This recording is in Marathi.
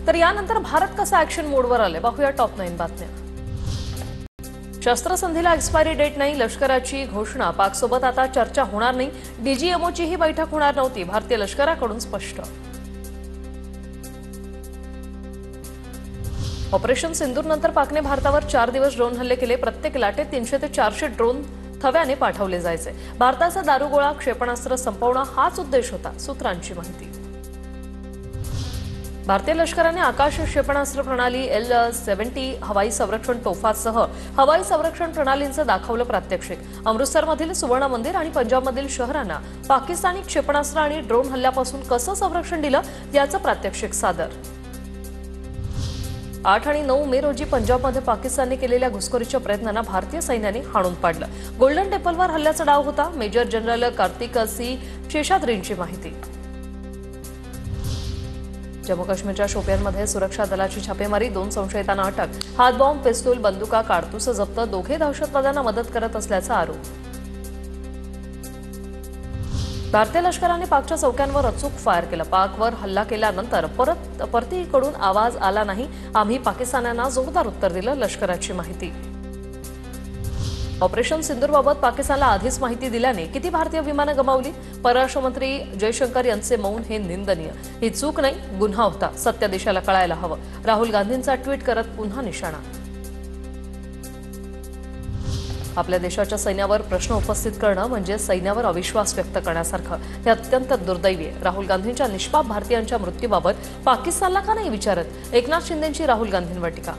तर यानंतर भारत कसा ऍक्शन मोडवर आले पाहूया टॉप 9 बातम्या। शस्त्रसंधीला एक्सपायरी डेट नाही, लष्कराची घोषणा। पाकसोबत आता चर्चा होणार नाही, डीजीएमओची ही बैठक होणार नव्हती, भारतीय लष्कराकडून स्पष्ट। ऑपरेशन सिंदूर नंतर पाकने भारतावर 4 दिवस ड्रोन हल्ले केले। प्रत्येक लाटेत 300 ते 400 ड्रोन थव्याने पाठवले जायचे। भारताचा दारुगोळा क्षेपणास्त्र संपवणं हाच उद्देश होता, सूत्रांची माहिती। भारतीय लष्कराने आकाश क्षेपणास्त्र प्रणाली L-70 हवाई संरक्षण तोफासह हवाई संरक्षण प्रणालींचं दाखवलं प्रात्यक्षिक। अमृतसरमधील सुवर्ण मंदिर आणि पंजाबमधील शहरांना पाकिस्तानी क्षेपणास्त्र आणि ड्रोन हल्ल्यापासून कसं संरक्षण दिलं याचं प्रात्यक्षिक सादर। 8 आणि 9 मे रोजी पंजाबमध्ये पाकिस्तानने केलेल्या घुसखोरीच्या प्रयत्नांना भारतीय सैन्याने हाणून पाडलं। गोल्डन टेम्पलवर हल्ल्याचा डाव होता, मेजर जनरल कार्तिक सी शेषाद्रींची माहिती। जम्मू काश्मीरच्या शोपियानमध्ये सुरक्षा दलाची छापेमारी, 2 संशयितांना अटक। हातबॉम्ब, पिस्तूल, बंदुका, काडतूस जप्त, दोघे दहशतवाद्यांना मदत करत असल्याचा आरोप। भारतीय लष्कराने पाकच्या चौक्यांवर अचूक फायर केलं। पाकवर हल्ला केल्यानंतर परतीकडून आवाज आला नाही, आम्ही पाकिस्तान्यांना जोरदार उत्तर दिलं, लष्कराची माहिती। ऑपरेशन सिंदूरबाबत पाकिस्तानला आधीच माहिती दिल्याने किती भारतीय विमानं गमावली? परराष्ट्र मंत्री जयशंकर यांचे मौन हे निंदनीय। ही चूक नाही, गुन्हा होता, सत्य देशाला कळायला हवं। राहुल गांधींचा ट्विट करत पुन्हा निशाणा। आपल्या देशाच्या सैन्यावर प्रश्न उपस्थित करणं म्हणजे सैन्यावर अविश्वास व्यक्त करण्यासारखं। हे अत्यंत दुर्दैवी आहे। राहुल गांधींच्या निष्पाप भारतीयांच्या मृत्यूबाबत पाकिस्तानला का नाही विचारत? एकनाथ शिंदेंची राहुल गांधींवर टीका।